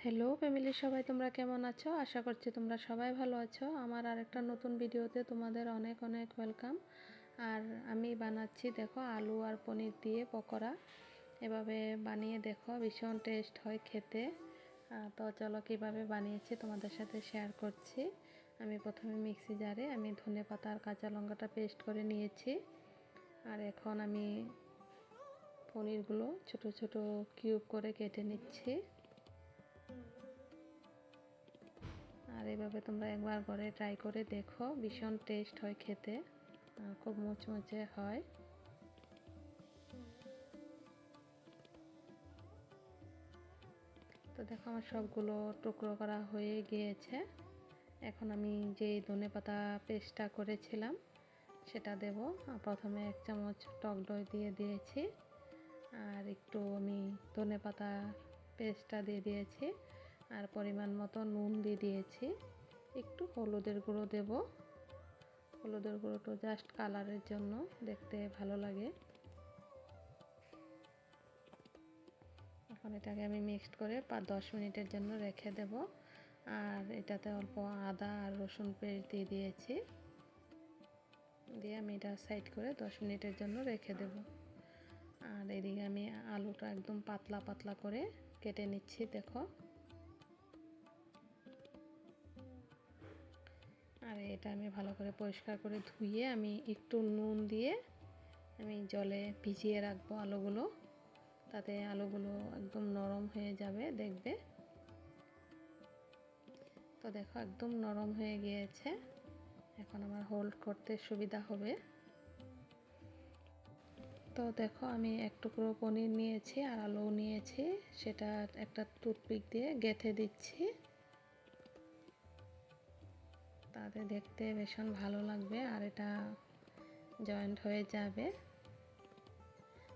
Hello ফ্যামিলির সবাই, তোমরা কেমন আছো? আশা করছি তোমরা সবাই ভালো আছো। আমার আরেকটা নতুন ভিডিওতে তোমাদের অনেক অনেক ওয়েলকাম। আর আমি বানাচ্ছি দেখো আলু আর পনির দিয়ে পকোড়া। এভাবে বানিয়ে দেখো, ভীষণ টেস্ট হয় খেতে। তো চলো কীভাবে বানিয়েছি তোমাদের সাথে শেয়ার করছি। আমি প্রথমে মিক্সি জারে আমি ধনেপাতা আর কাঁচা লঙ্কাটা পেস্ট করে নিয়েছি। আর এখন আমি পনিরগুলো ছোট ছোট কিউব করে কেটে নিচ্ছি। আর এভাবে তোমরা একবার ঘরে ট্রাই করে দেখো, ভীষণ টেস্ট হয় খেতে, খুব মুচমুচে হয়। তো দেখো আমার সবগুলো টুকরো করা হয়ে গিয়েছে। এখন আমি যেই ধনেপাতা পেস্টটা করেছিলাম সেটা দেব। প্রথমে 1 চামচ টক দই দিয়ে দিয়েছি, আর একটু আমি ধনেপাতা পেস্টটা দিয়ে দিয়েছি, আর পরিমাণ মতো নুন দিয়ে দিয়েছি। একটু হলুদের গুঁড়ো দেব। হলুদের গুঁড়োটা জাস্ট কালারের জন্য, দেখতে ভালো লাগে। এখন এটাকে আমি মিক্সড করে 5-10 মিনিটের জন্য রেখে দেব। আর এটাতে অল্প আদা আর রসুন পেস্ট দিয়ে দিয়েছি, দিয়ে আমি এটা সাইড করে 10 মিনিটের জন্য রেখে দেব। আর এদিকে আমি আলুটা একদম পাতলা পাতলা করে কেটে নিচ্ছি দেখো। আর এটা আমি ভালো করে পরিষ্কার করে ধুয়ে আমি একটু নুন দিয়ে আমি জলে ভিজিয়ে রাখবো আলুগুলো, তাতে আলুগুলো একদম নরম হয়ে যাবে দেখবে। তো দেখো একদম নরম হয়ে গিয়েছে, এখন আমার হোল্ড করতে সুবিধা হবে। তো দেখো আমি 1 টুকরো পনির নিয়েছি আর আলু নিয়েছি, সেটা একটা টুথপিক দিয়ে গেঁথে দিচ্ছি, তাতে দেখতে ভীষণ ভালো লাগবে আর এটা জয়েন্ট হয়ে যাবে।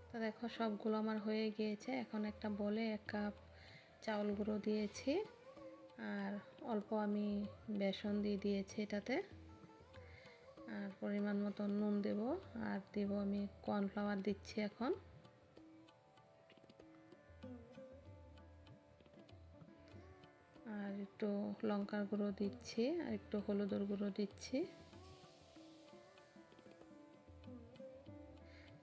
তো দেখো সবগুলো আমার হয়ে গিয়েছে। এখন একটা বলে 1 কাপ চাউল গুঁড়ো দিয়েছি, আর অল্প আমি বেসন দিয়ে দিয়েছি এটাতে, আর পরিমাণ মতো নুন দেব, আর দেব আমি কর্নফ্লাওয়ার দিচ্ছি এখন। আর একটু লঙ্কার গুঁড়ো দিচ্ছি, আর একটু হলুদের গুঁড়ো দিচ্ছি।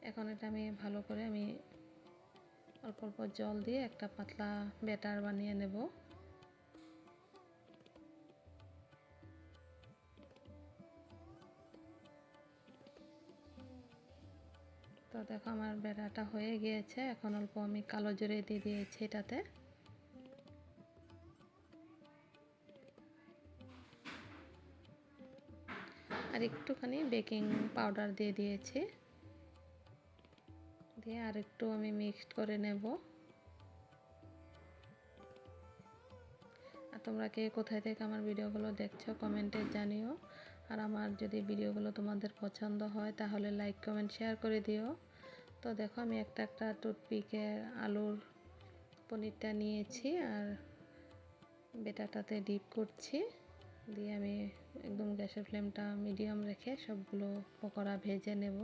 এখন এটা আমি ভালো করে আমি অল্প অল্প জল দিয়ে একটা পাতলা ব্যাটার বানিয়ে নেব। তো দেখো আমার ব্যাটারটা হয়ে গিয়েছে। এখন অল্প আমি কালো জিরে দিয়ে দিয়েছি এটাতে, আর একটুখানি বেকিং পাউডার দিয়ে দিয়েছি, দিয়ে আর একটু আমি মিক্সড করে নেব। আর তোমরা কে কোথায় থেকে আমার ভিডিওগুলো দেখছো কমেন্টে জানিও। আর আমার যদি ভিডিওগুলো তোমাদের পছন্দ হয় তাহলে লাইক কমেন্ট শেয়ার করে দিও। তো দেখো আমি একটা একটা টুথপিকের আলুর পনিরটা নিয়েছি আর বেটাটাতে ডিপ করছি, দিয়ে আমি একদম গ্যাসের ফ্লেমটা মিডিয়াম রেখে সবগুলো পকোড়া ভেজে নেব।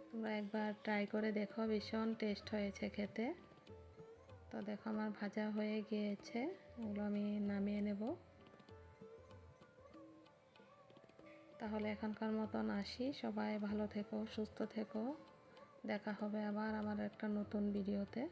তোমরা একবার ট্রাই করে দেখো, ভীষণ টেস্ট হয়েছে খেতে। তো দেখো আমার ভাজা হয়ে গিয়েছে, এগুলো আমি নামিয়ে নেব। তাহলে এখনকার মতন আসি, সবাই ভালো থেকো, সুস্থ থেকো। দেখা হবে আবার আমার একটা নতুন ভিডিওতে।